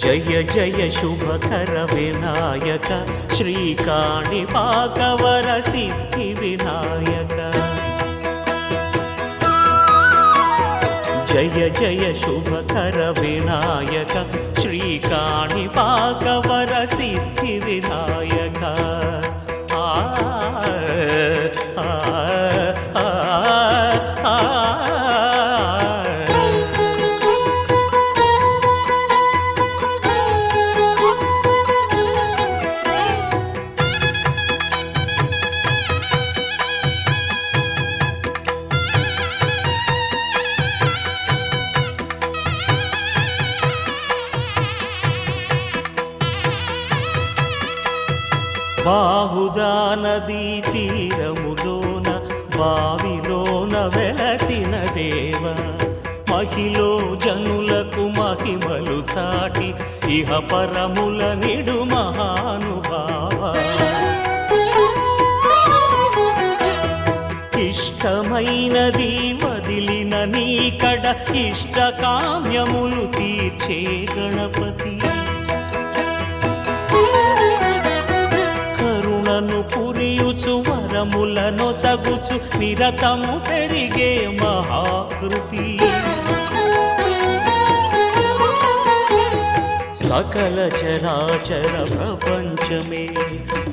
జయ జయ శుభకర వినాయక శ్రీకాణిపాకవర సిద్ధి వినాయక జయ జయ శుభకర వినాయక శ్రీకాణిపాకవర సిద్ధి వినాయక బాహుదా నదీ తీరములోన బావిలోన వెలసిన దేవ మహిలో జనులకు మహిమలు చాటి ఇహ పరముల నిడు మహానుభావ ఇష్టమైనది వదిలిన నీకడ ఇష్ట కామ్యములు తీర్చే గణపతి పురియుచు వరములను సగుచు నిరతము పెరిగే మహాకృతి సకల చరాచర ప్రపంచమే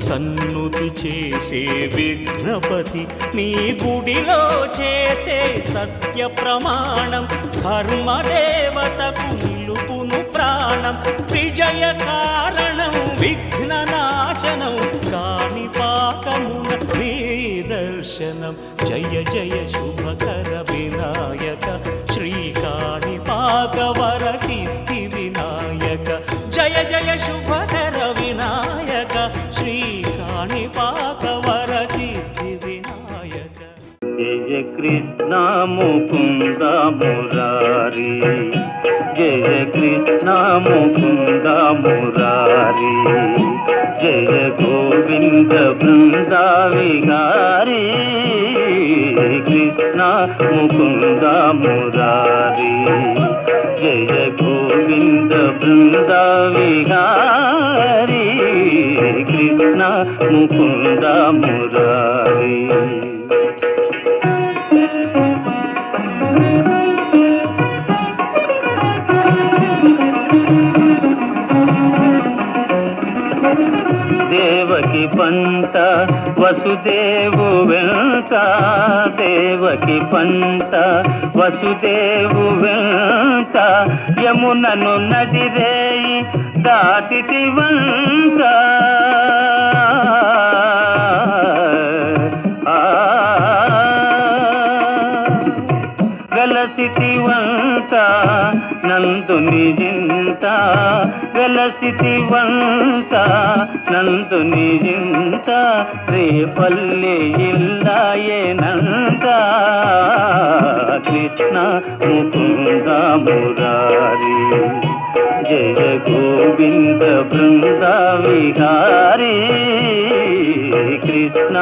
సన్నుతి చేసే విఘ్నపతి నీ గుడిలో చేసే సత్య ప్రమాణం ధర్మదేవతకు నిలుపును ప్రాణం విజయ కారణం విఘ్న నాశనం కాణిపాకమున నీ దర్శనం జయ జయ శుభకర వినాయక శ్రీకాణిపాకవర సిద్ధి వినాయక జయ జయ శుభకర వినాయక శ్రీకాణిపాకవర సిద్ధి వినాయక జయ కృష్ణ ముకుంద మురారి జయ కృష్ణ ముకుంద మురారి జయ గోవింద బృంద విహారీ కృష్ణ ముకుంద మురారి జయ గోవింద బృంద విహారీ కృష్ణ ముకుంద మురారి దేవకి దేవకి పంట వసుదేవు వెంట, దేవకి పంట వసుదేవు వెంట, యమునను నదిరేయి దాటితి వంట. వెలసితివంత నందుని జింత, వెలసితివంత నందుని జింత, రేపల్లి ఇల్లాయేనంత. కృష్ణ ముకుంద మురారి, జయ గోవింద బృంద విహారీ, కృష్ణ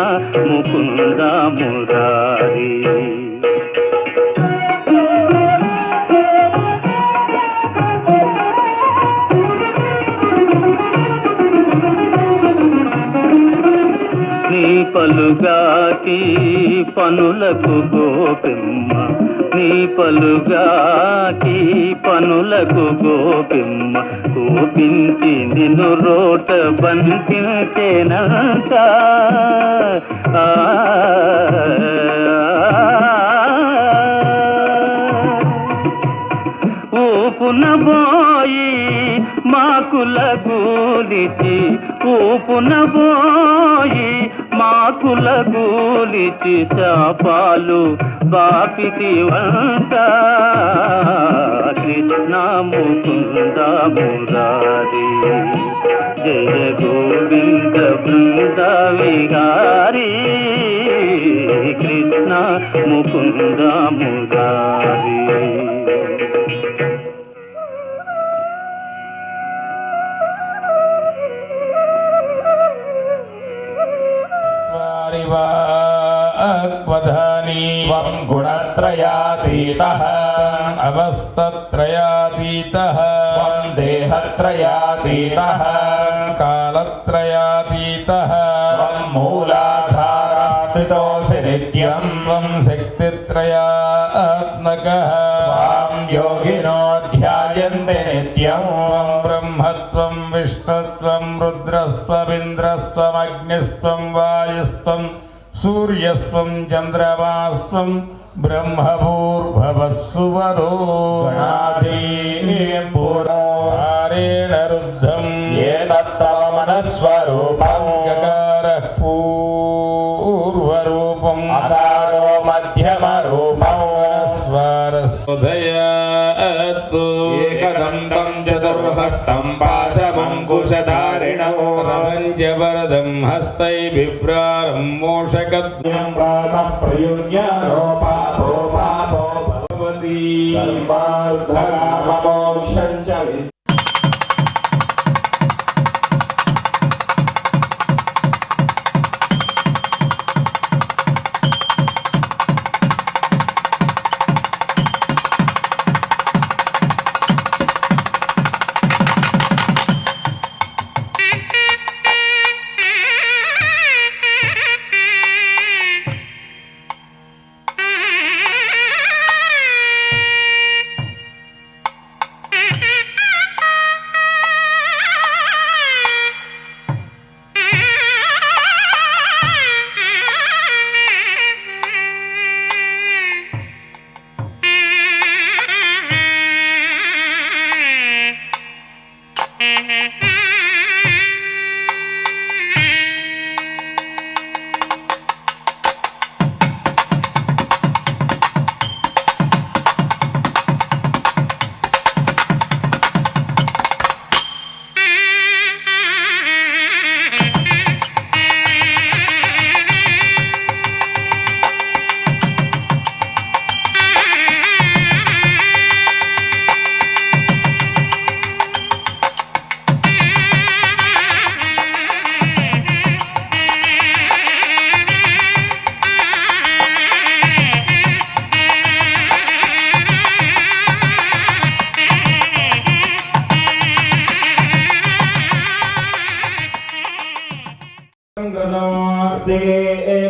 ముకుంద మురారి. నీ పలుగాకి పనులకు గోపిమ్మ, నీ పలుగాకి పనులకు గోపిమ్మ, కోపించి నిన్ను రోట బంధించేనంత. ఊపునబోయి మాకుల గూలిచి, ఊపునబోయి మాకుల గూలిచి, శాపాలు బాపితి వంట. కృష్ణ ముకుంద మురారి, జయ గోవింద బృంద విహారీ, కృష్ణ ముకుంద మురారి. వధాని వం గుణత్రయాతీతః అవస్థత్రయాతీతః వం దేహత్రయాతీతః కాలత్రయాతీతః వం మూలాధారస్థితోసి నిత్యం వం శక్తిత్రయాత్మకః వం యోగినో ధ్యాయంతే నిత్యం వం బ్రహ్మత్వం విష్ణుత్వం రుద్రస్త్వమింద్రస్త్వం అగ్నిస్త్వం వాయుస్త్వం సూర్యస్త్వం చంద్రమాస్త్వం బ్రహ్మభూర్భవస్సువదో గణాధీం పూర్ణారేణ రుద్ధం ఏతత్తవ మనస్వరూపం గకారః పూర్వరూపం అకారో మధ్యమరూపం స్వరస్వదయాత్తు ఏకదంతం చతుర్హస్తం పాశమంకుశధారిణో రవంజవరదం హస్తై బిభ్రారం మోషకద్యం ప్రాతః ప్రయుజ్యానో పాపో పాపో భవతి ధర్మార్థకామమోక్షం చ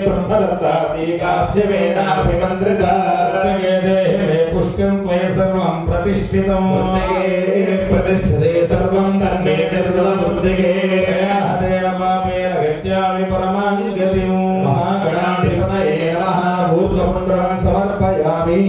ब्रह्मदत्तासीकास्य वेदाभिमन्त्रिता पुष्टं त्वया सर्वं प्रतिष्ठितं प्रतिष्ठते सर्वं तन्मे निर्मलबुद्धिगे हरेण पापेन गत्या సమర్పయామి పరమాం గతిం మహాగణాధిపతయే నమః ఊర్ధ్వపుండ్రం సమర్పయామి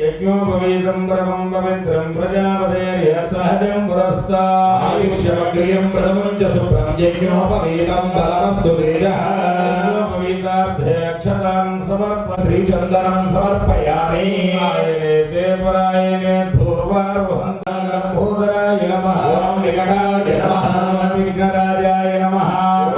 యజ్ఞోపవీతం పరమం పవిత్రం ప్రజాపతేర్యత్సహజం పురస్తాయుష్యమగ్రియం ప్రథమం చ శుభ్రం యజ్ఞోపవీతం బలమస్తు తేజః యజ్ఞోపవీతార్థే అక్షతాం సమర్ప శ్రీచందనం సమర్పయామి ఆయనే పరాయణే ధూర్వారోహంతాంగంభూధరాయ నమః ఓం వికటాయ నమః విఘ్నరాజాయ నమః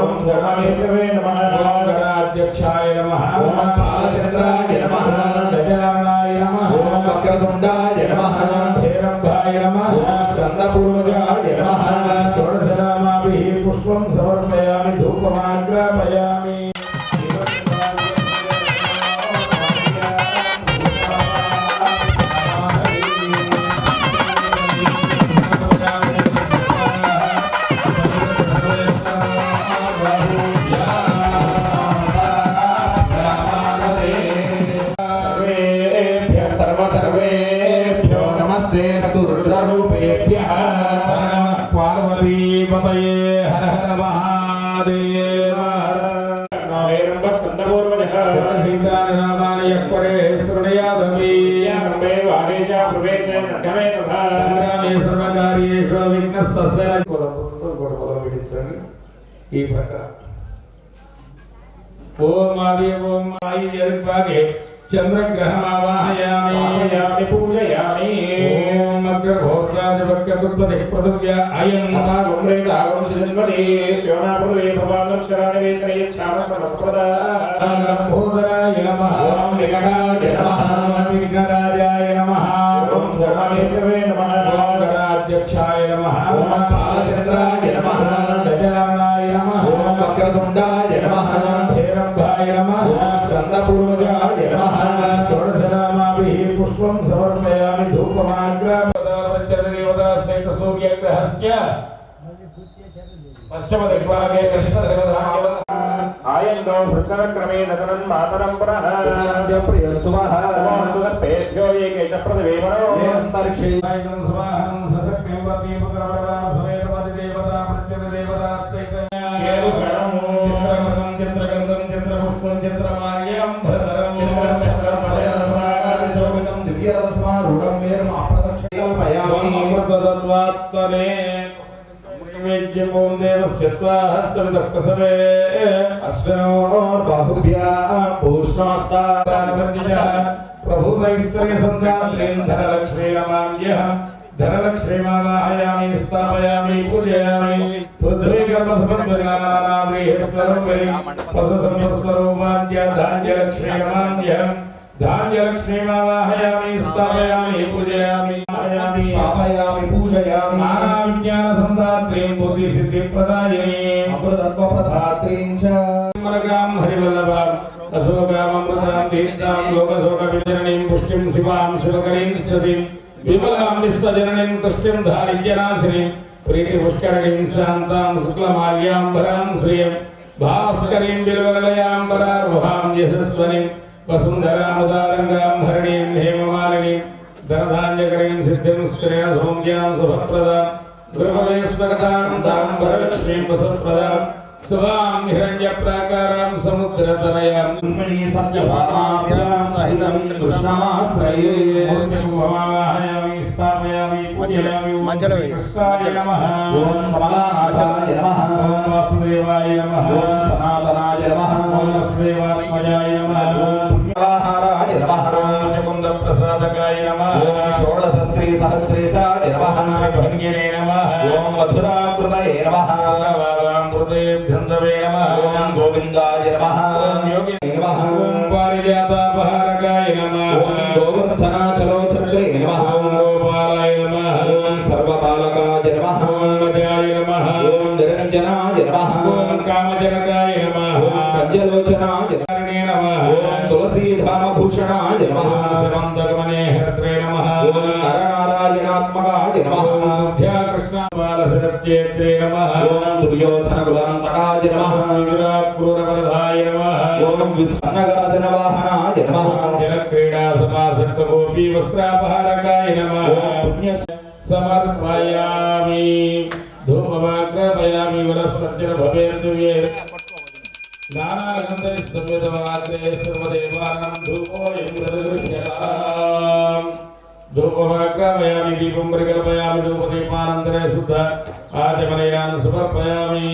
ఓం గణాధిపతయే నమః ఓం గణాధ్యక్షాయ నమః ఓం పాలచంద్రాయ నమః గజాననాయ నమః ఓం వక్రతుండాయ నమః హేరంభాయ నమః ఓం స్కందపూర్వజాయ నమః షోడశనామాభిః పుష్పం సమర్పయామి ధూపమాగ్రాపయామి सर्वेभ्यो नमस्ते सुरुद्ररूपेभ्यः पार्वतीपतये हर हर महादेव ఈ ప్రకారం ఓం ఆది ఓం ఆయి యద్భాగే చంద్రగ్రహమావాహయామి పూజయామి ఓం అగ్రభోర్గాజవక్రదుద్వదే ప్రదుర్య అయం అపాగుమ్రేతాగం శిజన్వదే శ్యోనాపురే భవానక్షరాణి వేషయచ్ఛామ సమప్రదాంగంభూధరాయ నమః ఓం వికటాయ నమః విఘ్నరాజాయ నమః ఓం గణాధిపతయే నమః ఓం గణాధ్యక్షాయ నమః ఓం పాలచంద్రాయ నమః గజాననాయ నమః ఓం వక్రతుండాయ నమః హేరంభాయ నమః ఓం స్కందపూర్వజాయ నమః షోడశనామాభిః పుష్పం సమర్పయామి ధూపమాగ్రాపదావృత్యదేవతాసహిత సూర్యగ్రహస్య పశ్చిమదిగ్భాగే కృష్ణదేవతాయ ఆయందో వృక్షక్రమేణ తనం మాతరం పునః ప్రియం సుమః సుగర్భేభ్యో ఏకే చ ప్రతివేమనో అంతరిక్షేయం సుమహం ససక్యం వదీపకరవరా సమేతమది దేవతా ప్రత్యదేవతాస్య కేతుగణం చిత్రమృతం చిత్రగంధం చిత్రపుష్పం చిత్రమాల్యం భద్రం చిత్రచక్రపదయనపరాగాదిశోభితం దివ్యరథస్మారూఢం వేరం అప్రదక్షిణోపయామి అమృతతత్వాత్మనే నైవేద్యం దేవస్యత్వాహస్తమిదః అస్మినోర్బాహుభ్యాం పూష్ణమస్తానపర్యజ ప్రభుతైస్తర్యసంజాత్రేం ధనలక్ష్మీరమాంద్యః ధనలక్ష్మీమావాహయామి స్థాపయామి పూజయామి రుద్రైకర్మసమర్పయామి పశుసంస్వరూపాద్య ధాన్యలక్ష్మీరమాంద్యః ధాన్యలక్ష్మీమావాహయామి స్థాపయామి పూజయామి స్థాపయామి పూజయామి నానావిజ్ఞానసందాత్రీం బుద్ధిసిద్ధిప్రదాయిని అమృతత్వప్రదాత్రీం చ మనగాం హరివల్లభాం అశోకామృతాం తీర్థాం లోకశోకవిజరణీం పుష్టిం శివాం శివకరీం సతీం విమలాం విశ్వజననీం తుష్టిం దారిద్ర్యనాశినీం ప్రీతిపుష్కరణీం శాంతాం శుక్లమాల్యాంబరాం శ్రియం భాస్కరీం బిల్వలయాంబరార్వహాం యశస్వనీం వసుంధరాముదారంగాం హరిణీం హేమమాలినీం ధనధాన్యకరీం సిద్ధిం శ్రేయ సౌమ్యాం శుభప్రదాం గృహవేస్మగతాం తాం వరలక్ష్మీం వసత్ప్రదాం శుభాం హిరణ్యప్రాకారాం సముద్రతనయాం మణి సత్యభామాభ్యాం సహితం కృష్ణాశ్రయే భవామహయామి స్థాపయామి పూజయామి కృష్ణాయ నమః ఓం కమలానాథాయ నమః ఓం వాసుదేవాయ నమః ఓం సనాతనాయ నమః ఓం వసుదేవాత్మజాయ నమః ఓం పుణ్యవాహారాయ నమః ఓం ముకుందప్రసాదకాయ నమః ఓం షోడశశ్రీ సహస్రేశాయ నమః భంగినే నమః ఓం మధురాకృతయే నమః ధందవే నమః ఓం గోవిందాయ నమః ఓం యోగినే నమః ఓం పారిజాతాపహారకాయ నమః ఓం గోవర్ధనాచలోధర్గే నమః ఓం గోపాలాయ నమః ఓం సర్వపాలకాయ నమః ఓం మధ్యాయ నమః ఓం నిరంజనాయ నమః ఓం కామజనకాయ నమః ఓం కంజలోచనాయ నమః ఓం తులసీధామభూషణాయ నమః శమంతకమనే హర్త్రే నమః ఓం నరనారాయణాత్మకాయ నమః ఓం కృష్ణబాలసత్యేత్రే నమః ఓం దుర్యోధనకులాంతకాయ నమః క్రూరవరదాయ నమః ఓం విస్మనగాసనవాహనాయ నమః జలక్రీడా సమాసక్తగోపీ వస్త్రాపహారకాయ నమః ఓం పుణ్య సమర్పయామి ధూమమాగ్రపయామి వనస్పతిర్భవేర్దివ్యే धूपमाग्रामयामि दीपं परिकल्पयामि धूपदीपानन्तरे शुद्ध आचमनयान् समर्पयामि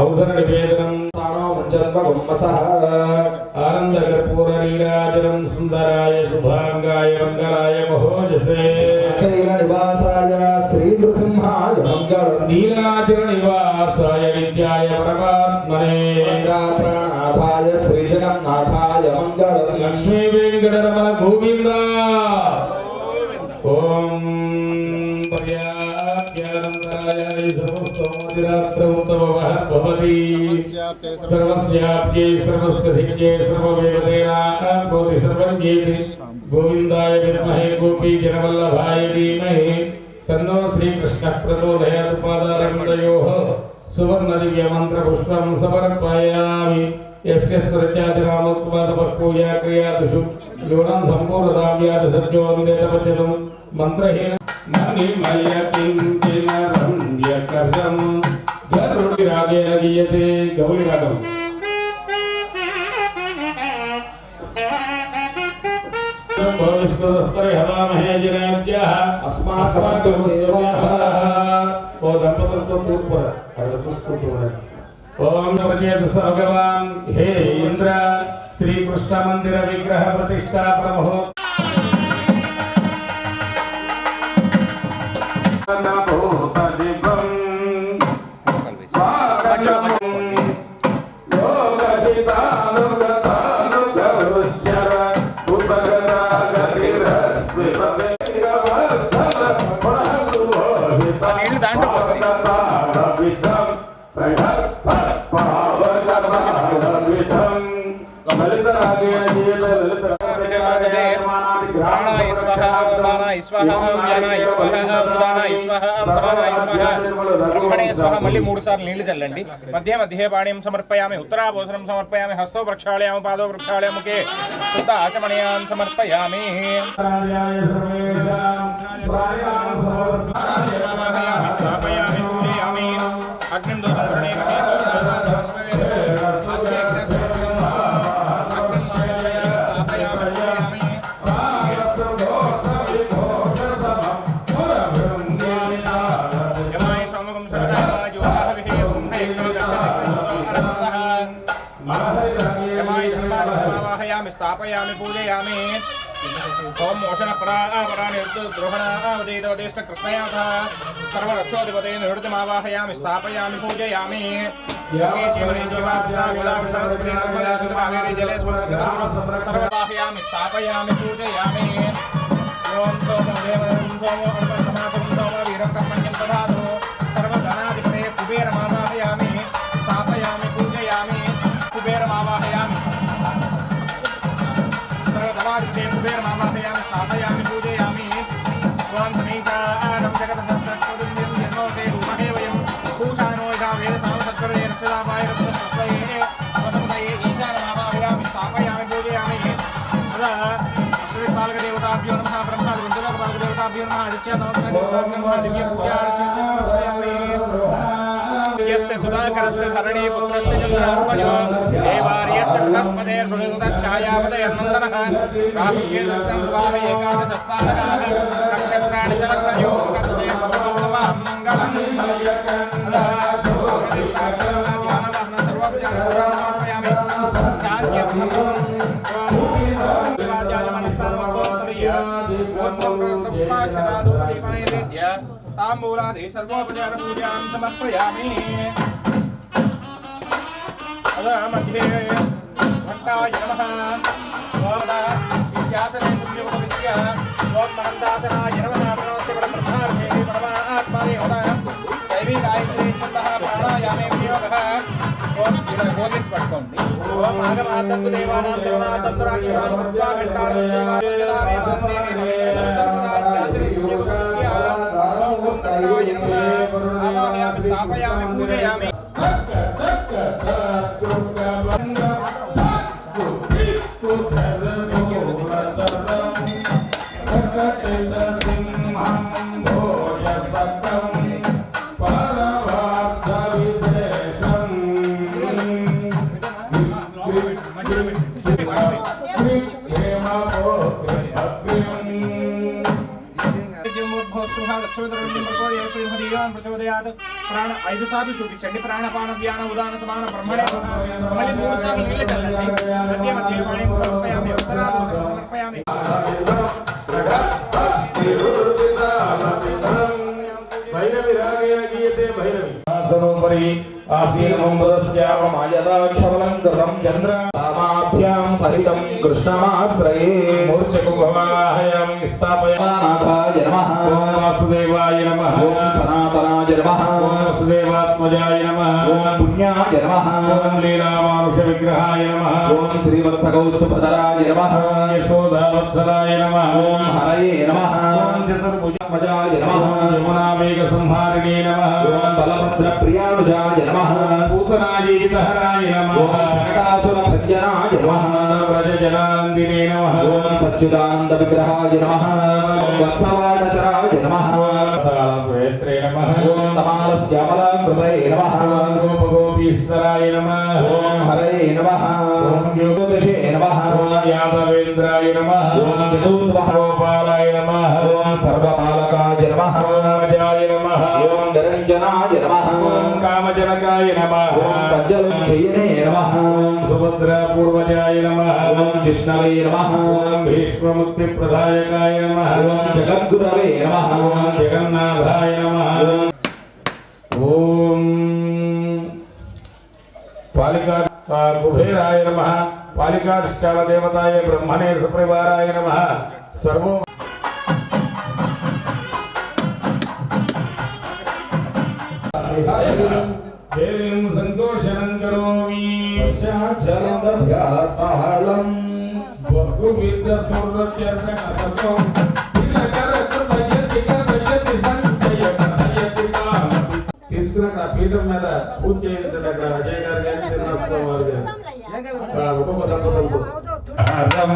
औषधनिवेदनं सानो मञ्चन्वगुम्बसः आनन्दकर्पूरनीराजनं सुन्दराय शुभाङ्गाय मङ्गलाय महोजसे शैलनिवासाय श्रीनृसिंहाय मङ्गलम् नीलाचलनिवासाय नित्याय परमात्मने प्राणाथाय श्रीजगन्नाथाय मङ्गलम् लक्ष्मी वेङ्कटरमण गोविन्द ॐ पर्याप्यानन्दाय सर्वोत्तमोत्तमः भवति सर्वस्याप्ये सर्वस्यधिक्ये सर्ववेदतेनां कोटि सर्वज्ञेति गोविन्दाय विद्महे गोपीजनवल्लभाय धीमहि तन्नो श्रीकृष्णः प्रचोदयात् पादारविन्दयोः सुवर्णदिव्यमन्त्रपुष्पं समर्पयामि यस्य स्वरचातिरामोत्पादपूजा क्रियादिषु योनं सम्पूर्णतां यात् सत्योन्देतपच्यतं मन्त्रहीन मणिमयकिञ्चिनरण्यकर्णं गरुडिरागेण गीयते गौरीरागम् भविष्यदस्तरे हवामहे जनेभ्यः अस्माकमस्तु देवाः ओ दंपतुलतो तूर्पर अगर पुष्पतोड़े ओम नवजेत भगवान हे इंद्र श्री कृष्ण मंदिर विग्रह प्रतिष्ठा प्रमहो नमो तदिवं ब्रह्मणे स्वः मल्ली 3 सार्लु नीళ్లు చల్లండి మధ్య మధ్య పాణిం సమర్పయామి ఉత్తరాభోసనం సమర్పయామి హస్తో ప్రక్షాళయామి పాదో ప్రక్షాళయామి ముఖే శుద్ధ ఆచమనయాన్ సమర్పయామి స్థాపయామి పూజయామి అగ్నిం దోషణే स्थापयामि पूजयामि ओम मोशन पराणि द्रोहणावदेष्ट कृष्णया सह सर्वरक्षोधिपते निवृत्तिमावाहयामि स्थापयामि पूजयामि सर्ववाहयामि स्थापयामि पूजयामि ओम सोमो देवं सोमो अर्पणमासं सोमो वीरं कर्मण्यं ददातु सर्वधनाधिपते कुबेरमावाहयामि स्थापयामि पूजयामि कुबेरमावाहयामि सर्वधनाधिपते कुबेरमावाहयामि स्थापयामि पूजयामि ओम गणेशानं जगतः जन्मोसे रूमहे वयं पूषानो यथा वेदसामसत्कर्ये रक्षदापाय रक्षस्वये वसुमतये ईशानमावाहयामि स्थापयामि पूजयामि अदा अक्षरपालकदेवताभ्यो नमः ब्रह्मादिविन्दुलोकपालकदेवताभ्यो नमः आदित्यदेवताभ्यो नमः दिव्यपूजार्चनामि यस्य सुधाकरस्य धरणी पुत्रस्य चन्द्रात्मजो देवार्यस्य बृहस्पतेर्बृहस्पतिश्चायापतयर्नन्दनः राहुकेतुः स्वामी एकादशस्नानकाः नक्षत्राणि च लग्नयोगतदेवतां मङ्गलम् सर्वपूजामि शान्त्यं ताम्बूलादि सर्वोपचार पूजां समर्पयामि अदा मध्ये घण्टाय नमः ओम विद्यासने संयोगस्य ओम महन्दासनाय नमः प्रणवस्य परब्रह्मार्थे परमात्मने होदा दैवी गायत्री छन्दः प्राणायामे विनियोगः ओम गोविंद पट्कोंడి ओम आगमातत्व देवानां जगन्नाथतंत्राक्षरान् कृत्वा घण्टारञ्चलारे वन्दे सर्वदास्यासने संयोगस्य आवाहयामि स्थापयामि पूजयामि ప్రాణ 5 సార్లు చూపించండి. ప్రాణపాన వ్యాన ఉదాన సమాన బ్రహ్మణే మళ్ళీ 3 సార్లు నీళ్ళు చల్లండి. మధ్య మధ్య వాణిం సమర్పయామి ఉత్తరాభూషణం సమర్పయామి. భైరవి రాగేణ గీయతే భైరవి ఆసనోపరి ఆసీనముదస్యావమాయదాక్షవలం కృతం చంద్రమాభ్యాం సహితం కృష్ణమాశ్రయే మూర్ఛకు భవాహయామి స్థాపయానాథాయ నమః ఓం వాసుదేవాయ నమః ఓం సనాతనాయ నమః ఓం వసుదేవాత్మజాయ నమః ఓం పుణ్యాయ నమః ఓం లీలామానుష విగ్రహాయ నమః ఓం శ్రీవత్సకౌస్తుభధరాయ నమః ఓం యశోదావత్సలాయ నమః ఓం హరయే నమః ఓం చతుర్భుజాయ నమః యమునా వేగ సంహారిణే నమః ఓం బలభద్ర ప్రియానుజాయ నమః పూతనాజీవితహరాయ నమః ఓం సనకాసుర భంజనాయ నమః వ్రజజనానందినే నమః ఓం సచ్యుదానంద విగ్రహాయ నమః ఓం వత్సవాడచరాయ నమః ఓం తాళప్రేత్రే నమః ఓం తమాలశ్యామలాకృతయే నమః ఓం గోపగోపీశ్వరాయ నమః ఓం హరయే నమః ఓం యోగదశే నమః ఓం యాదవేంద్రాయ నమః ఓం వినూత్వగోపాలాయ నమః ఓం సర్వపాలకాయ నమః ఓం అజాయ నమః ఓం నిరంజనాయ నమః ఓం కామజనకాయ నమః ఓం కజ్జలంజయనే నమః ఓం సుభద్రాపూర్వజాయ నమః ఓం జిష్ణవే నమః ఓం భీష్మముక్తిప్రదాయకాయ నమః ఓం జగద్గురవే నమః ఓం జగన్నాథాయ నమః ఓం పాలికా కుబేరాయ నమః పాలికాధిష్టాన దేవతాయ బ్రహ్మణే సపరివారాయ నమః సర్వో దేవీం సంతోషనం కరోమి తాళం బహువిధ సురచరణకతో తీసుకున్న పీఠం మీద పూజ చేయించండి. అక్కడ అజయ్ గారు కానీ శ్రీనివాసరావు గారు కుటుంబ దంపతులకు హరం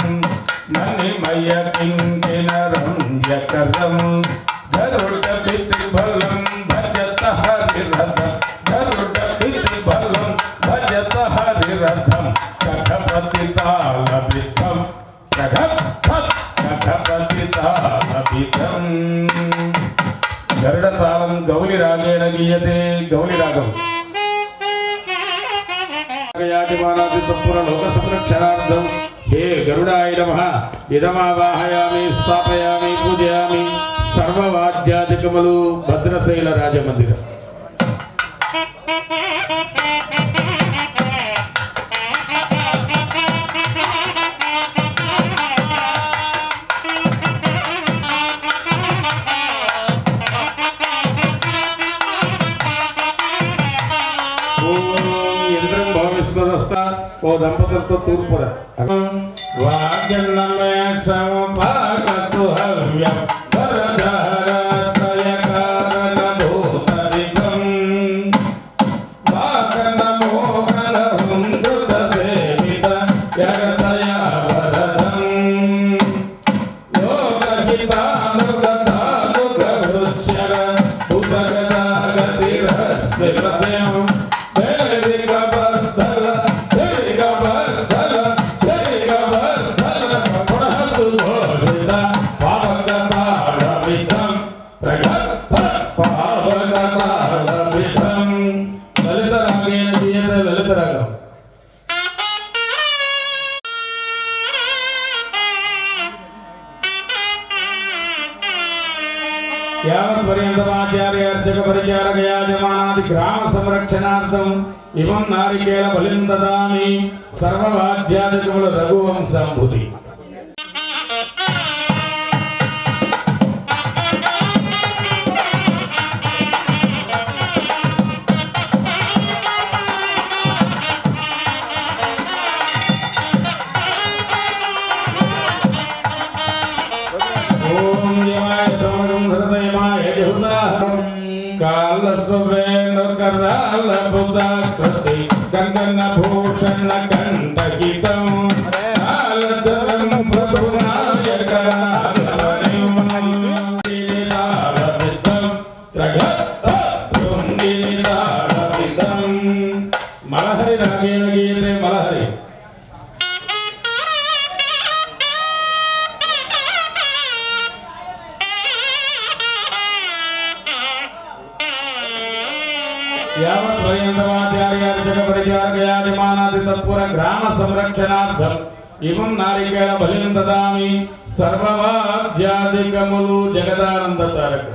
మణిమయ కింకిణరం యకరం గరుడ పితృబలం భజత హరిరథం గరుడ పితృబలం భజత హరిరథం కఠపతి తాళవితం కఠపతి తాళవితం. గరుడ తాళం గౌలి రాగేణ గీయతే గౌలి రాగం యాజమానాది సంపూర్ణ లోక సంరక్షణార్థం హే గరుడాయ నమః ఇదమావాహయామి స్థాపయామి పూజయామి సర్వవాద్యాధికములు భద్రశైల రాజమందిరం. యంత్రం భావిస్మరస్త ఓ దంపతులతో తూర్పుర యాజమానాది గ్రామ సంరక్షణార్థం ఇమం నారికేల బలిం దదామి సర్వవాద్యాధికముల రఘువంశంభుతి. ఓం యమాయ సమరం హృదయమాయ జహుదాహం కాలసువేణ కరాల బుధాకృతి కంకణ భూషణ కంఠహితం కాలధరం ప్రభునాయక మలహరి రాగేణ గీయతే మలహరి తత్పుర గ్రామ సంరక్షణార్థం ఇమం నారికేళ బలిం దదామి సర్వవాద్యాదికములు జగదానంద తారక.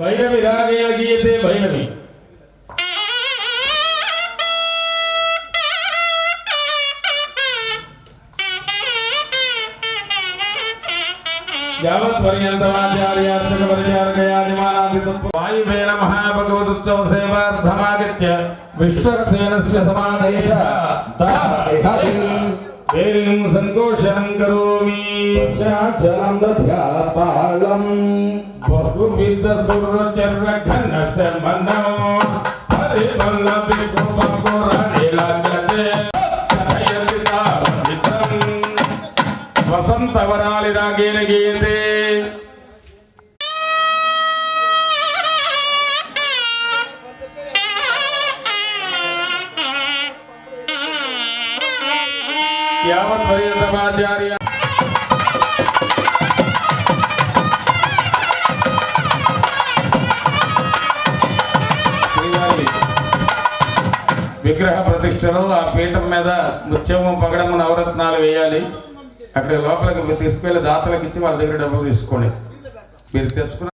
భైరవి రాగే గీతే భైరవి. వాయువేన మహాభగవదుత్సవ సేవార్థమాగత్య విశ్వక్సేనస్య సమాధేయ వేలిం సంకోషణం కరోమి జలం దధ్యాపాళం బహువిధ సురచర్రఘన సంబంధం హరివల్లభి గోపకురణిలగతే వసంతవరాలి రాగేన గీయతే. యావత్ పర్యంతమాచార్య విగ్రహ ప్రతిష్టలో ఆ పీఠం మీద ముత్యము పగడము నవరత్నాలు వేయాలి. అక్కడ లోపలికి తీసుకెళ్లి దాతలకు ఇచ్చి వాళ్ళ దగ్గర డబ్బులు తీసుకోండి. మీరు తెచ్చుకున్న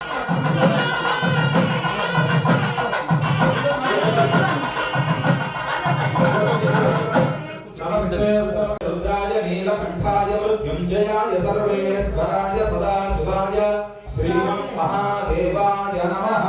సర్వేశ్వరాయ సదాశివాయ శ్రీమన్మహాదేవాయ నమః.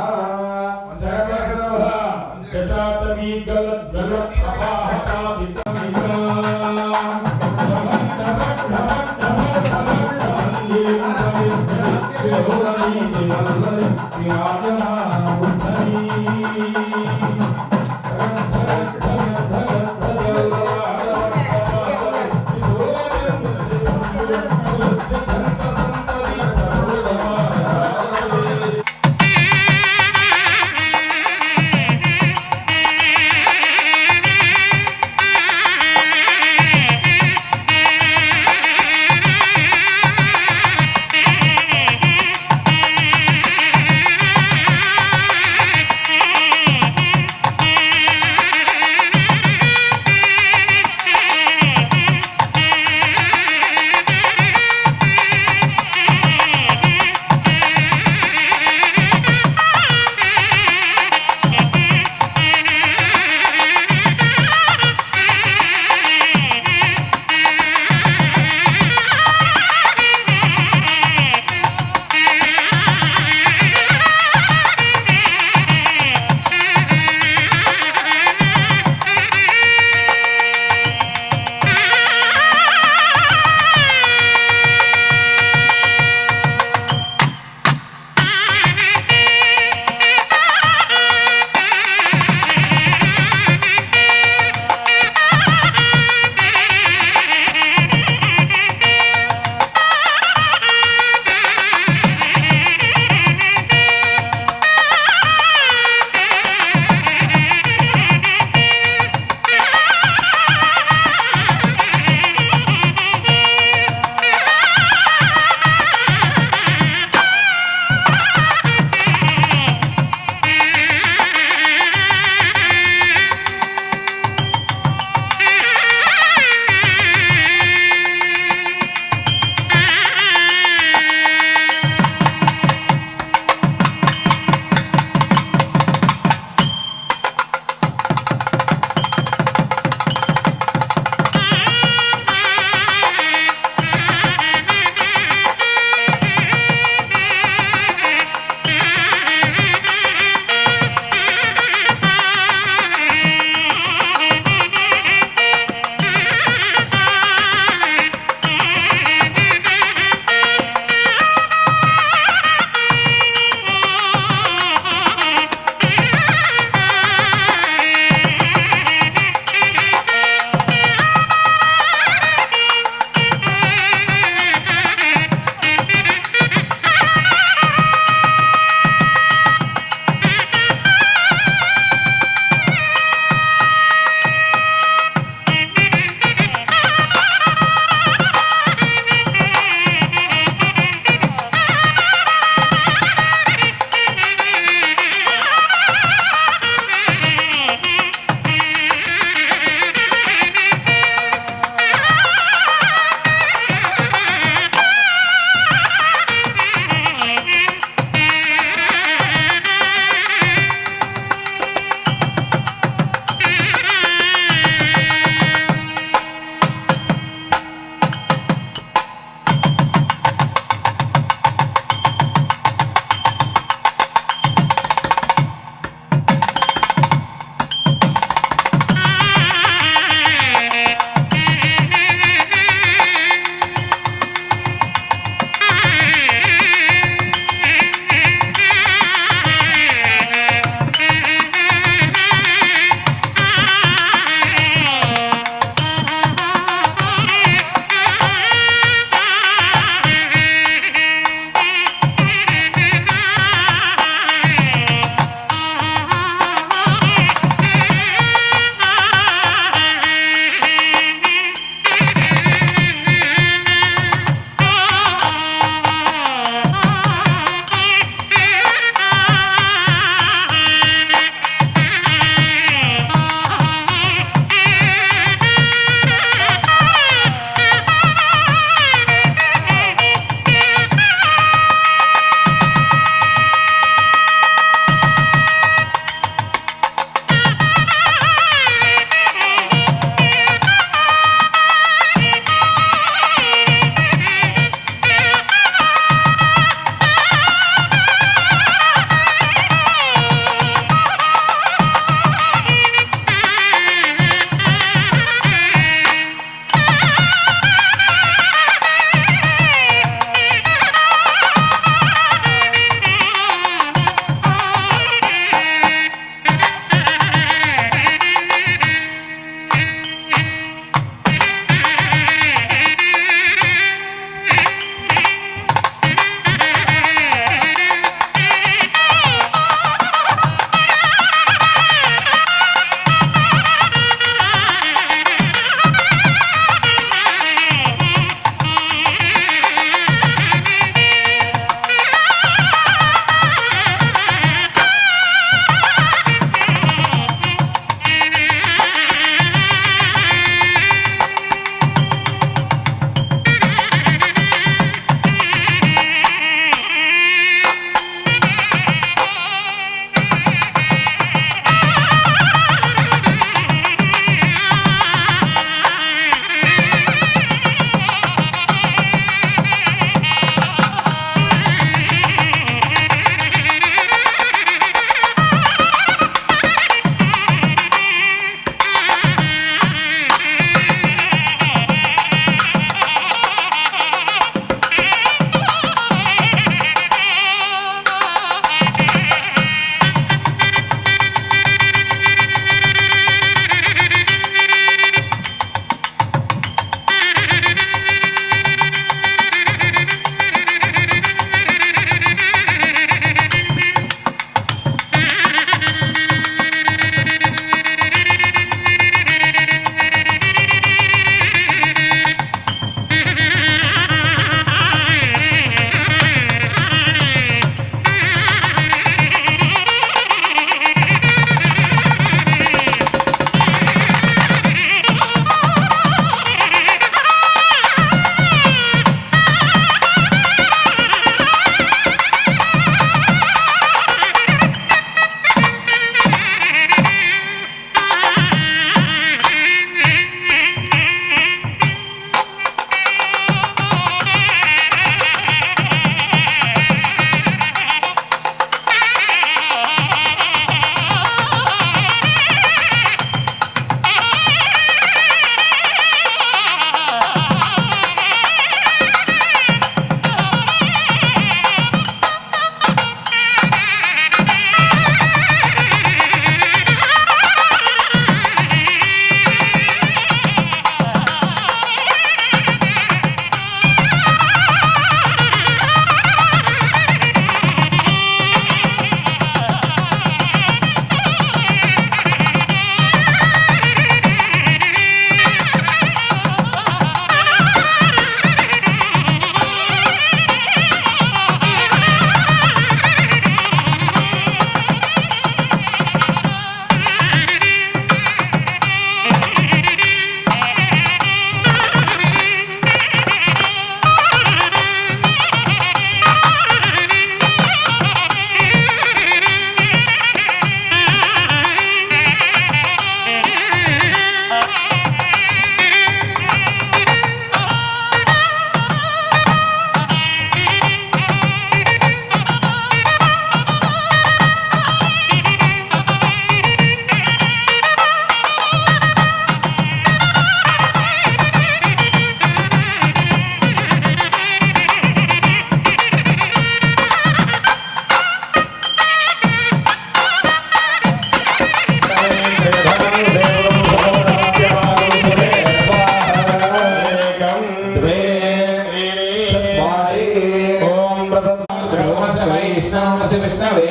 नमोऽस्तु विष्णवे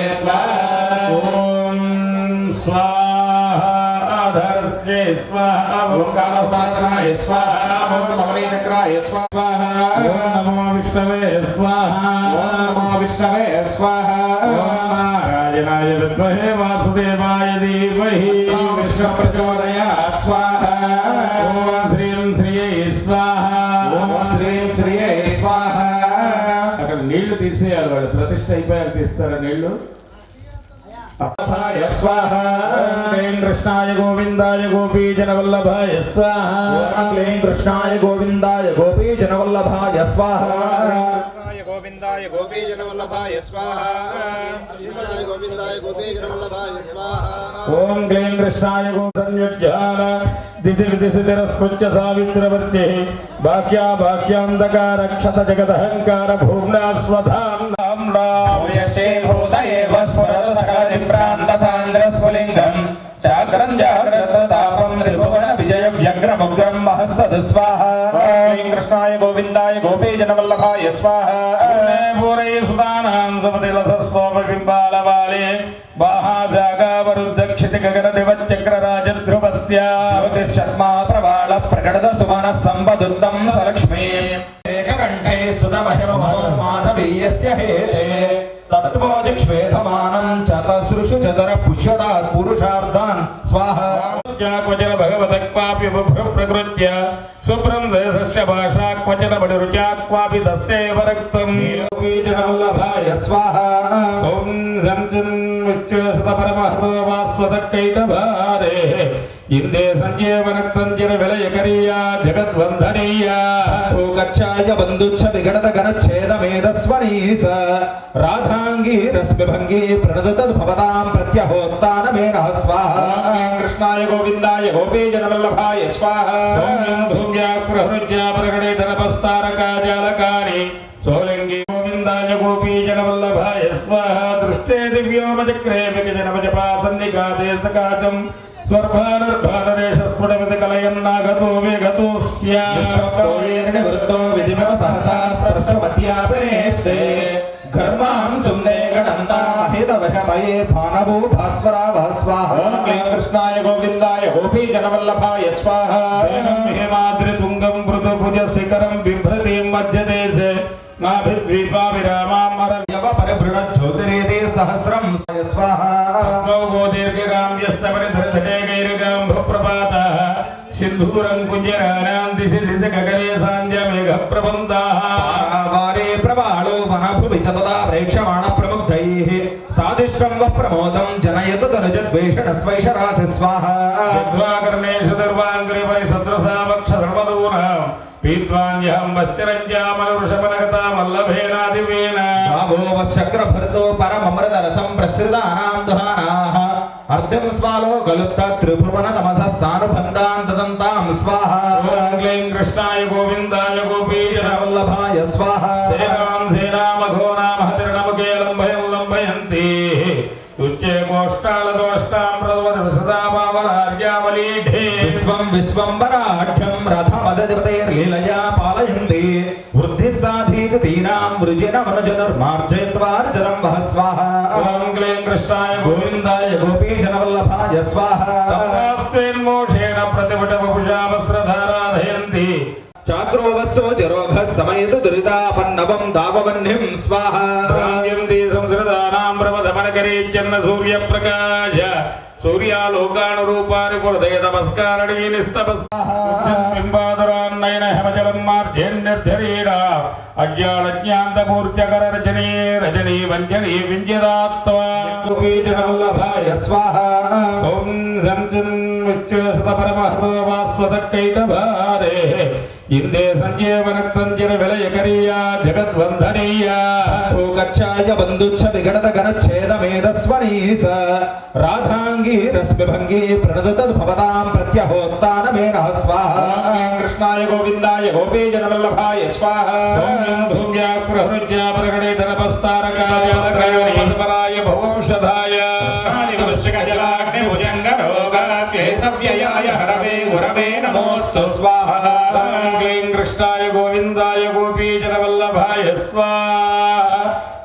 ఓం స్వాహాధర్ష్యే స్వాహా ॐ कालोपासनाय स्वाहा ॐ नवनीचक्राय स्वाहा ఓం నమో విష్ణవే స్వాహా ॐ नमो विष्णवे स्वाहा నారాయణాయ విద్మహే వాసుదేవాయ ధీమహి विष्णु प्रचोदयात् स्वाहा ఓం శ్రీం శ్రీయై స్వాహా ॐ श्रीं श्रिये स्वाहा అక్కడ నీళ్లు తీసేయాలి వాళ్ళు ప్రతిష్ఠ అయిపోయాక తీస్తారా నీళ్లు अपाय स्वाहा క్లీం కృష్ణాయ గోవిందాయ గోపీజనవల్లభాయ స్వాహా ॐ क्लीं कृष्णाय गोविन्दाय गोपीजनवल्लभाय स्वाहा కృష్ణాయ గోవిందాయ గోపీజనవల్లభాయ స్వాహ గోవిందాయ గోపీజనవల్లభాయ స్వాహ ఓం క్లీం కృష్ణాయ గోసంయుజ్ఞాన దిశ విదిశ తిరస్కృత్య సావిత్రవర్తి బాక్యా బాక్యాంధకార క్షత జగదహంకార భూమ్నా స్వధాం నామ్నా यस्ये भूतये वस्वरद सकलदिप्रान्त सान्द्रस्फुलिङ्गं चाक्रं जाग्रततापं त्रिभुवन विजयं व्यग्रमुग्रं महस्तदस्वाहा క్లీం కృష్ణాయ గోవిందాయ గోపీజనవల్లభాయ స్వాహ పూరై సుదానాం సమతిలసస్వోమబింబాలవాలే బాహాజాగావరుద్ధక్షితి గగన దివచక్ర రాజధ్రువస్య ज्योतिश्चर्मा प्रवाल प्रकटद सुमनः सम्पदुत्तं सलक्ष्मी एककण्ठे स्तुतमहिममाधवीयस्य हेते तत्त्वोदिक्ष्वेधमानं चतसृषु चतर पुष्यदात् पुरुषार्थान् स्वाहा क्वचन भगवत क्वापि बुभ्र प्रकृत्य शुभ्रं देशस्य भाषा क्वचन बडिरुचा क्वापि तस्यैव रक्तं गोपीजनवल्लभाय स्वाहा सौं संचन् विश्वसत परमहर्वास्वतकैटभारे इंदे संजीवनक्तंजिर विलयकरीया जगद्वंधनीया गच्छाय बन्धुच्छ विगणत गणच्छेद मेधस्वनीस राधांगी रश्मिभंगी प्रणदत भवतां प्रत्यहोत्तानमेनः स्वाहा కృష్ణాయ గోవిందాయ గోపీజనవల్లభాయ స్వాహ सौम्यं धूम्याप्रहृज्या प्रकटितनपस्तारकाजालकानि सोलिंगी गोविंदाय गोपीजनवल्लभाय स्वाहा दृष्टे दिव्योमचक्रे विजनवजपासन्निकाते सकाशं स्वर्भानर्भानरेशस्फुटमित कलयन्नागतो वेगतो निवृत्तो विधिमव सहसा स्पर्शमत्यापनेष्टे घर्मां सुम्ने गणन्तामहितवशमये भानवो भास्वरावः स्वाहा క్లీం కృష్ణాయ గోవిందాయ గోపీజనవల్లభాయ స్వాహ हेमाद्रितुङ्गं मृदुभुजशिखरं बिभ्रतीं मध्यदेशे नाभिद्वीपाभिरामां यव परबृढज्योतिरेते सहस्रं स्वाहा दीर्घगां यस्य परिधृतटे गैर्गां भप्रपातः सिन्धूरं कुञ्जराणां दिशि दिशि गगने सान्ध्यमेघप्रबन्धाः वारे प्रवालो वनभुवि च तदा प्रेक्षमाण प्रमुग्धैः सादिष्ट्रं वः प्रमोदं जनयतु तनुजद्वेषणस्वैषरासि स्वाहा कर्णेषु दर्वाङ्ग्रिपरिसत्रसा वक्षधर्मदूनां पीत्वान्यहं वश्चरञ्जामलवृषभनगता मल्लभेनादिवेन भावो वश्चक्रभृतो परममृतरसं प्रसृतानां दुहानाः अर्धं स्वालो गलुप्त त्रिभुवन तमसः सानुबन्धान् ददन्तां स्वाहा क्लीं कृष्णाय गोविन्दाय गोपीजनवल्लभाय वल्लभाय स्वाहा सेनां सेनामघोनामहतिर्नमुखे लम्भयं लम्भयन्ति उच्चे कोष्ठालदोष्टां प्रदवदसदा पावनार्यावलीढे विश्वं विश्वम्बराढ्यं रथमदधिपतेर्लीलया पालयन्ति वृद्धिस्साधीतीनां वृजिनमनुजनुर्मार्जयत्वार्जनं वः स्वाहा ॐ क्लीं कृष्णाय गोविन्दाय गोपीजनवल्लभाय स्वाहा गोविन्दास्तेन्मोषेण प्रतिपटवपुषा वस्त्रधाराधयन्ति चाक्रोवस्सो जरोघः समयत दुरितापन्नवं दाववह्निं स्वाहा भ्राम्यन्ति संसृतानां ब्रह्मदमनकरीच्यन्न सूर्यप्रकाश सूर्यालोकानुरूपाणि कुरुते तमस्कारणीनिस्तपस्बिम्बादुरान्नयन हेमजलं मार्जन्यर्थरीडा अज्ञानज्ञान्तमूर्चकररजनी रजनी वञ्जनी विञ्जदात्वा गोपीजनवल्लभाय स्वाहा सौं संचन् विश्वसतपरमहर्वास्वतकैटभारे इंदे संजीवनक्तंजिर विलयकरीया जगद्वंधनीया गच्छाय बन्धुच्छ विगणत गणच्छेद मेधस्वनीस राधांगी रश्मिभंगी प्रणदत भवतां प्रत्यहोत्तानमेनः स्वाहा కృష్ణాయ గోవిందాయ గోపీజనవల్లభాయ స్వాహ सौम्यं धूम्याप्रहृज्या प्रकटितनपस्तारकाजालकानि भवौषधाय क्लेशव्ययाय हरवे गुरवे नमोऽस्तु स्वाहा क्लीं कृष्णाय गोविन्दाय गोपीजनवल्लभाय स्वाहा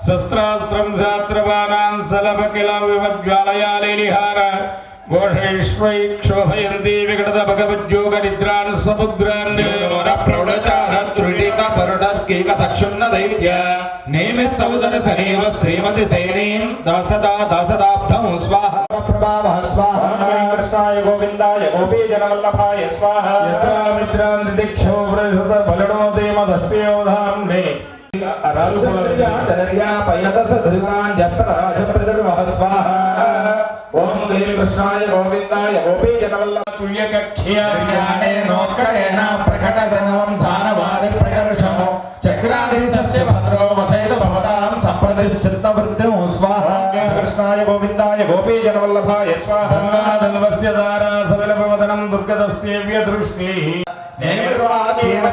शस्त्रास्त्रं शास्त्रवाना సలపకిలవివజ్వాలయాలిహార ఘోషైశ్వైక్షోభయంతి వికటత భగవద్యోగ నిద్రాన్ సముద్రాన్ ప్రౌఢచార త్రుటిత పరుడర్కీక సక్షున్న దైత్య నేమి సౌదర సనేవ శ్రీమతి సైనీం దాసదాబ్ధం స్వాహ ప్రభావః స్వాహ కృష్ణాయ గోవిందాయ గోపీజనవల్లభాయ స్వాహ యత్రామిత్రాన్ దిక్షో ప్రసత బలడో దేమదస్యోధాంనే ఓం క్లీం కృష్ణాయ గోవిందాయ గోపీజనవల్లభ్యేన ప్రకటనం ధానవారి ప్రకర్షమో చక్రాధీశస్య భద్రో వసైత భవతాం సంప్రదిశ్చిత్తవృత్తిం స్వాహ కృష్ణాయ గోవిందాయ గోపీజనవల్లభాయ స్వాహ ధన్వస్య దారా సరళభవదనం దుర్గదస్యేవ్య దృష్టి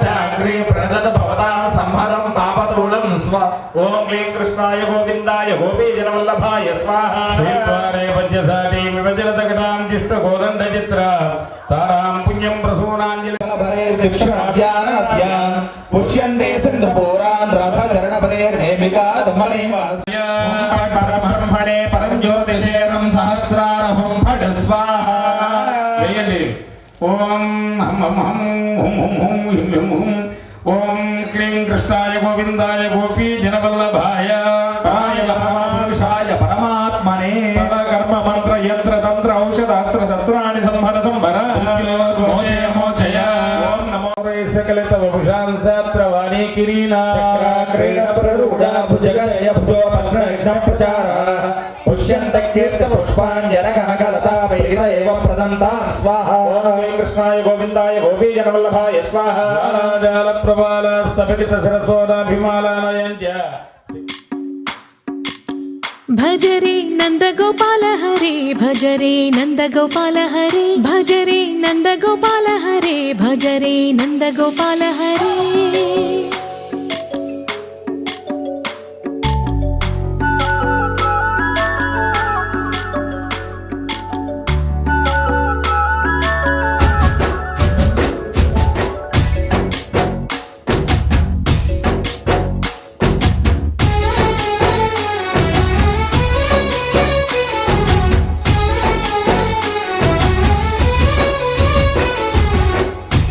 చాగ్రీ ప్రణదత భవతాం సంహరం తాపతూలం స్వ ఓం క్లీం కృష్ణాయ గోవిందాయ గోపీజనవల్లభాయ స్వాహ శ్రీద్వారే పద్యసారీ విభజనతకటాం జిష్ట గోదండ చిత్ర తారాం పుణ్యం ప్రసూనాంజలి భరే దిక్షాభ్యాన్ పుష్యంతే సింధపూరాన్ రథచరణపదేర్నేమికా ధమనేవాస్య పరబ్రహ్మణే పరంజ్యోతిషేరం సహస్రారహం ఫట్ స్వాహ వేయండి ఓం హం హం హం హుం హుం హుం హిం హిం హుం ఓం క్లీం కృష్ణాయ గోవిందాయ గోపీజనవల్లభాయ పురుషాయ పరమాత్మనే కర్మ మంత్ర యంత్ర తంత్ర ఔషధ అస్త్ర దస్త్రాణి సంహర సంహర మోచయ మోచయ ఓం నమో సకలిత వభుషాం శాస్త్రవాణి కిరీనా క్రీడ ప్రరుడ భుజగయ భుజో పద్మ విఘ్నం ప్రచార పుష్యంత కీర్త పుష్పాంజన కనకలతా వైర ఏవ ప్రదంతాం స్వాహ ఓం కృష్ణాయ గోవిందాయ గోపీజనవల్లభాయ స్వాహ జాల ప్రబాల స్థపిత సరస్వదాభిమాలానయంత్య भज रे नंद गोपाल हरे भज रे नंद गोपाल हरे भज रे नंद गोपाल हरे भज रे नंद गोपाल हरे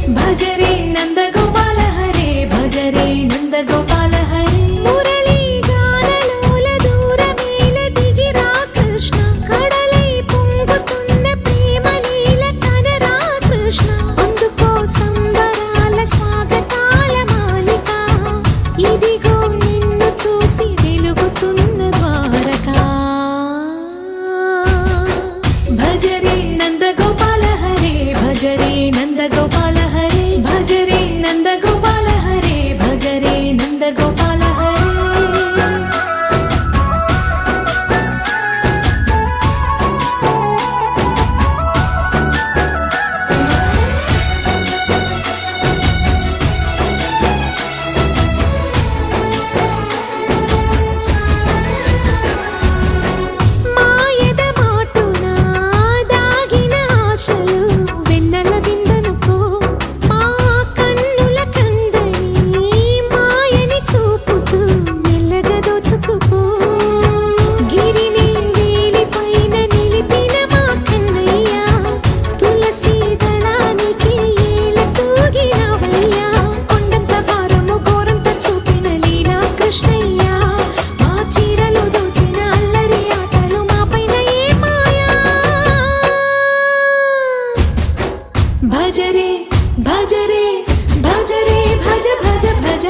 भज रे नंद गोपाल हरे भज रे नंद गोपाल हरे मुरली गानलोल दूरमेल दिगिरा कृष्ण कड़लै పొంగుతున్న ప్రేమ నీల కనరా కృష్ణ అందుకో సంబరాల స్వాగతాల మాలిక ఇదిగో నిన్ను చూసి వెలుగుతున్న ద్వారకా భజ రే నంద గోపాల హరే భజ రే నంద గోపాల హరే భజ రే నంద గోపాల హరే భజ రే నంద గోపాల హరే మాయద మాటున దాగిన ఆశలు వెన్నెల విందనుకో మా కన్నుల కందని మాయని చూపుతూ మెల్లగా దోచుకుపో గిరిని వేలిపైన నిలిపిన మా కన్నయ్య తులసి దళానికి ఏల తూగినవయ్యా కొండంత భారము గోరంత చూపిన లీలా కృష్ణయ్య మా చీరలు దోచిన అల్లరి ఆటలు మాపైన ఏ మాయా భజ రే భజ రే భజ రే భజ భజ భజ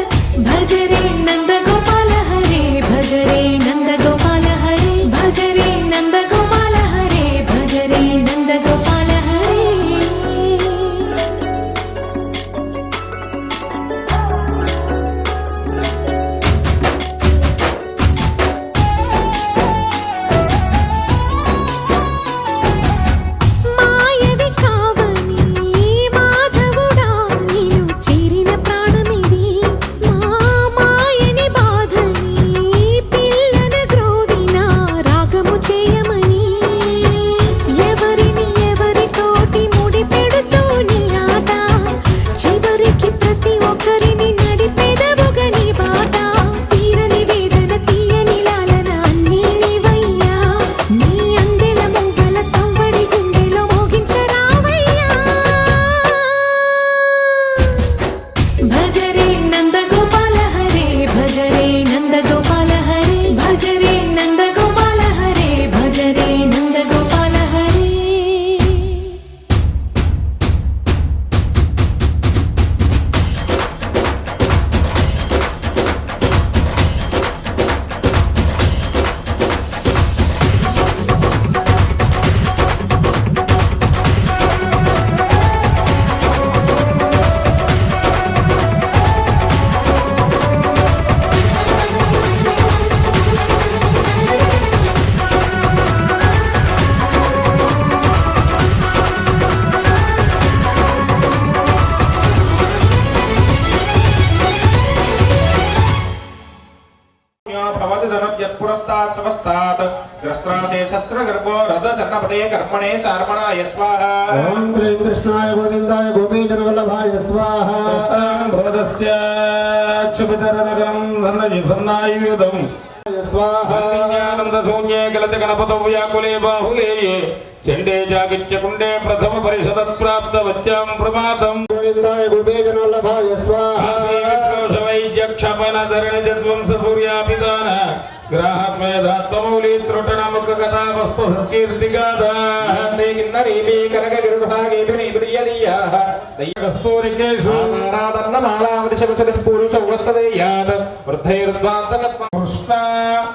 భజ రే నంద గోపాల హరే భజ రే నంద గోపాల హరే భజ రే నంద గోపాల హరే భజ రే నంద గోపాల హరే మాయవి కావని మాధవుడా నీవు చేరిన ప్రాణమిది మా మాయని भवति धनुर्यत्पुरस्तात् समस्तात् ग्रस्त्राशेषस्रगर्भो रथचरणपते कर्मणे सार्मणाय स्वाहा ॐ क्लीं कृष्णाय गोविन्दाय गोपीजनवल्लभाय स्वाहा भवतस्य क्षुभितरनगरं धनजिसन्नायुधम् स्वाहा ज्ञानन्दशून्ये कलच गणपतौ व्याकुले बाहुले चण्डे जागिच्य कुण्डे प्रथम परिषदत्प्राप्तवच्चां प्रमादम् गोविन्दाय गोपीजनवल्लभाय स्वाहा वैद्यक्षपणधरणिजध्वंस सूर्यापितान ग्राहत्मेधात्ममौली त्रुटनमुख कथा वस्तु सत्कीर्तिगाधा किन्नरीपी कनकगिरुभागेभिनिप्रियदीयाः कस्तूरिकेषु नारादन्नमालावृषभसदिः पुरुषौवस्सदेयात् वृद्धैर्ध्वान्तसत्त्वं कृष्णा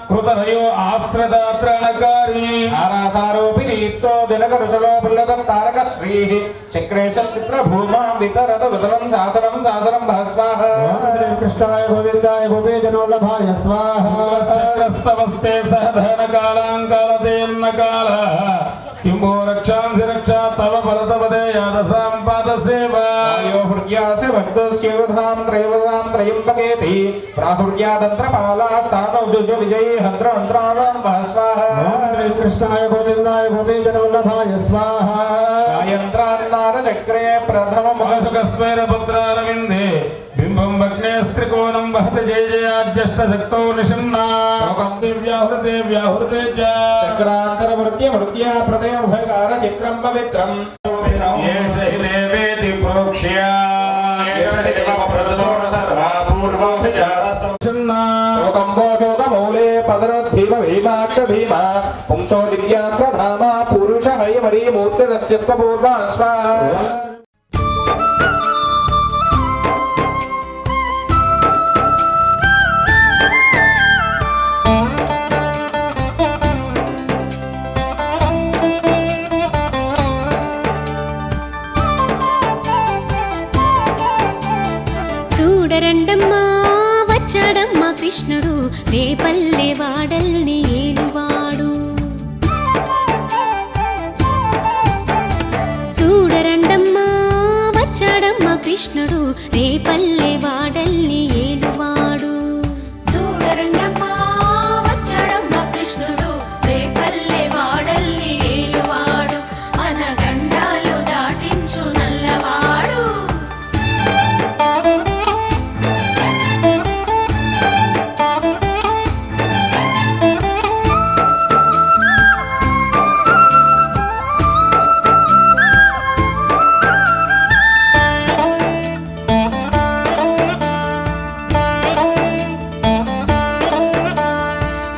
कृतहयो आश्रितात्रणकारी आरासारोऽपि दीप्तो दिनकरुशलो पुल्लतत्तारकश्रीः चक्रेशचित्रभूमां वितरत वितलं शासनं शासनं भस्वाहा ॐ क्लीं कृष्णाय गोविन्दाय गोपीजनवल्लभाय स्वाहा स्तवस्ते सहधनकालाङ्कालतेऽन्नकालः किम्भो रक्षांसि रक्षा तव परतपदे यादसां पादसेवा यो हृद्यास्य भक्तस्योधां त्रयवदां त्रयम्बकेति प्राहुर्यादन्त्रपाला स्थानोद्युज विजये हन्त्रमन्त्राणां भस्वाहा ॐ क्लीं कृष्णाय गोविन्दाय गोपीजनवल्लभाय स्वाहा यन्त्रान्नारचक्रे मुखसुखस्मेरपुत्रारविन्दे बिम्बं भग्नेस्त्रिकोणं वहति जय जयाद्यष्टशक्तौ निषण्णा व्याहृते व्याहृते च चक्रान्तरवृत्य प्रदयोभयकार चित्रं पवित्रम् येष हि देवेति प्रोक्ष्य येष हि देवप्रदसोण सर्वा पूर्वोऽभिजातसंषण्णा शोकम्भोशोकमूले पदरद्धीम भीमाक्ष भीमा पुंसो दिव्यास्वधामा पुरुष हयमरी मूर्तिरस्यत्वपूर्वान् स्वाहा చూడరండమ్మా వచ్చాడమ్మా కృష్ణుడు రేపల్లె వాడల్ని ఏలువాడు చూడరండమ్మా వచ్చాడమ్మా కృష్ణుడు రేపల్లె వాడల్ని ఏలువాడు చూడరండమ్మా వచ్చాడమ్మా కృష్ణుడు రేపల్లె వాడల్ని ఏలువాడు అనగండాలు దాటించు నల్లవాడు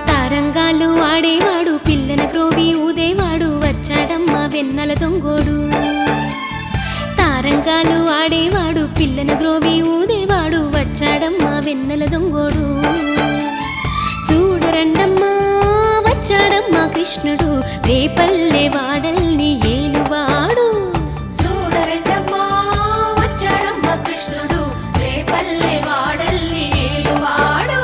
తారంగాలు ఆడేవాడు పిల్లన క్రోవి ఊదేవాడు వచ్చాడమ్మా వెన్నెల దొంగోడు తారంగాలు ఆడేవాడు పిల్లన గ్రోవి ఊదేవాడు వచ్చాడమ్మా వెన్నెల దొంగోడు చూడరండమ్మా వచ్చాడమ్మా కృష్ణుడు రేపల్లె వాడల్ని ఏలువాడు చూడరండమ్మా వచ్చాడమ్మా కృష్ణుడు రేపల్లె వాడల్ని ఏలువాడు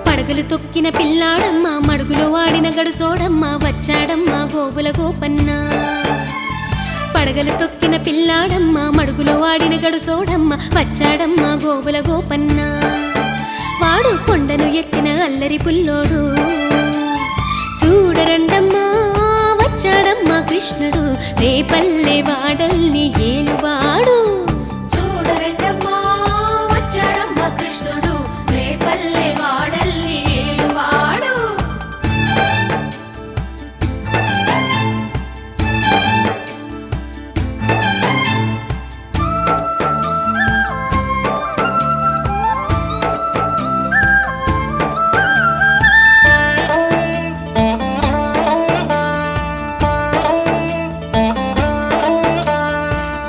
పడగలు తొక్కిన పిల్లాడమ్మ మడుగులో వాడిన గడుసోడమ్మ వచ్చాడమ్మ గోవుల గోపన్న పడగలు తొక్కిన పిల్లాడమ్మ మడుగులో వాడిన గడుసోడమ్మ వచ్చాడమ్మ గోవుల గోపన్న వాడు కొండను ఎక్కిన అల్లరి పుల్లోడు చూడరండమ్మా వచ్చాడమ్మా కృష్ణుడు రేపల్లె వాడల్ని ఏలువాడు చూడరండమ్మా వచ్చాడమ్మా కృష్ణుడు రేపల్లె వాడల్ని ఏలువాడు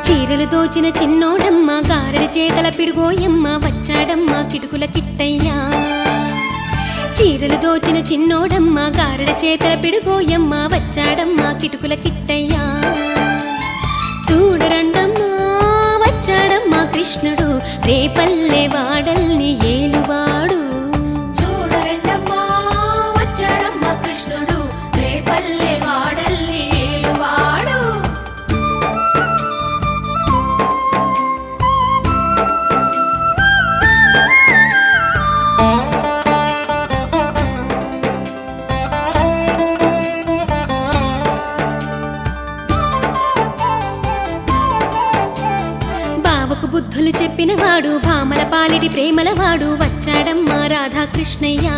చీరలు దోచిన చిన్నోడమ్మ గారడి చేతల పిడుగోయమ్మ వచ్చాడమ్మ కిటుకుల కిట్టయ్యా చీరలు దోచిన చిన్నోడమ్మ గారడి చేతల పిడుగోయమ్మ వచ్చాడమ్మ కిటుకుల కిట్టయ్యా చూడరండమ్మా వచ్చాడమ్మ కృష్ణుడు రేపల్లె వాడల్ని ఏలువాడు చూడరండమ్మా వచ్చాడమ్మా కృష్ణుడు రేపల్లె వాడల్ని ఏలువాడు బావకు బుద్ధులు చెప్పినవాడు భామల పాలిటి ప్రేమలవాడు వచ్చాడమ్మా రాధాకృష్ణయ్య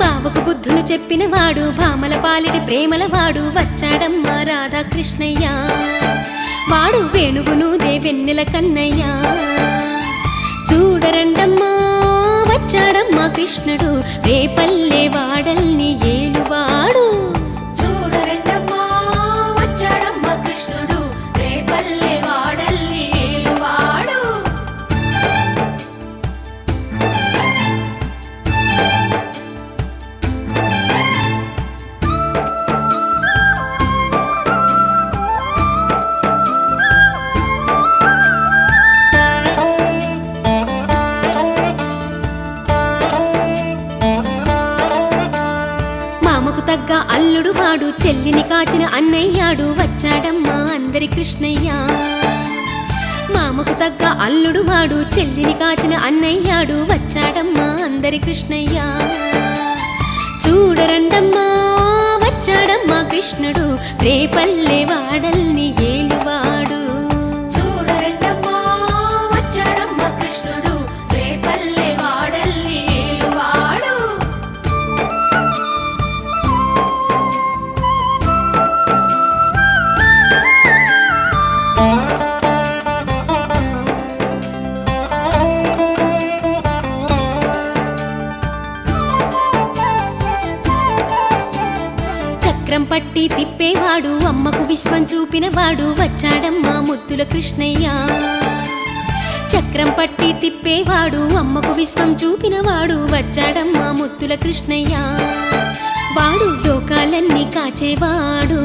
బావకు బుద్ధులు చెప్పినవాడు భామల పాలిటి ప్రేమలవాడు వచ్చాడమ్మా రాధాకృష్ణయ్య వాడు వేణువును వెన్నెల కన్నయ్య చూడరండమ్మా వచ్చాడమ్మా కృష్ణుడు రేపల్లె వాడల్ని ఏలువాడు చూడరండమ్మా వచ్చాడమ్మా కృష్ణుడు రేపల్లె వాడల్ని ఏలువాడు మామకు తగ్గ అల్లుడు వాడు చెల్లిని కాచిన అన్నయ్యాడు వచ్చాడమ్మా అందరి కృష్ణయ్య మామకు తగ్గ అల్లుడు వాడు చెల్లిని కాచిన అన్నయ్యాడు వచ్చాడమ్మా అందరి కృష్ణయ్య చూడరండమ్మా వచ్చాడమ్మా కృష్ణుడు రేపల్లె వాడల్ని ఏలువాడు చూడరండమ్మా వచ్చాడమ్మా కృష్ణుడు రేపల్లె వాడల్ని ఏలువాడు చక్రం పట్టి తిప్పేవాడు అమ్మకు విశ్వం చూపినవాడు వచ్చాడమ్మా ముద్దుల కృష్ణయ్య చక్రం పట్టి తిప్పేవాడు అమ్మకు విశ్వం చూపినవాడు వచ్చాడమ్మా ముద్దుల కృష్ణయ్య వాడు లోకాలన్నీ కాచేవాడు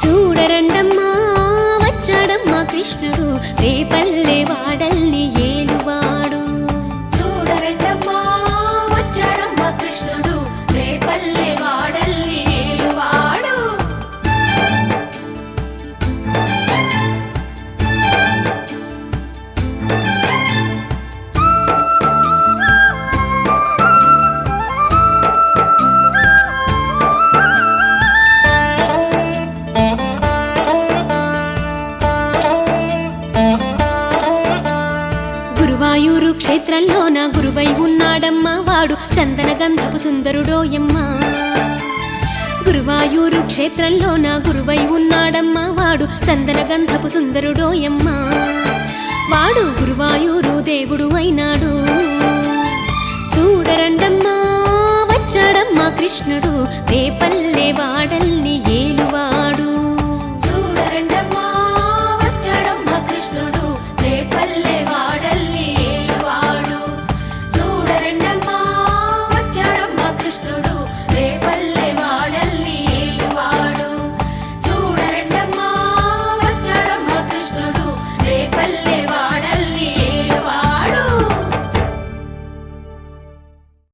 చూడరండమ్మా వచ్చాడమ్మా కృష్ణుడు రేపల్లె వాడల్ని ఏలువాడు చూడరండమ్మా వచ్చాడమ్మా కృష్ణుడు రేపల్లె వాడల్ని ఏలువాడు గురువాయూరు క్షేత్రంలోన గురువై ఉన్నాడమ్మా వాడు చందన గంధపు సుందరుడోయమ్మా గురువాయూరు క్షేత్రంలోన గురువై ఉన్నాడమ్మా వాడు చందన గంధపు సుందరుడోయమ్మా వాడు గురువాయూరు దేవుడు అయినాడు చూడరండమ్మా వచ్చాడమ్మా కృష్ణుడు రేపల్లె వాడల్ని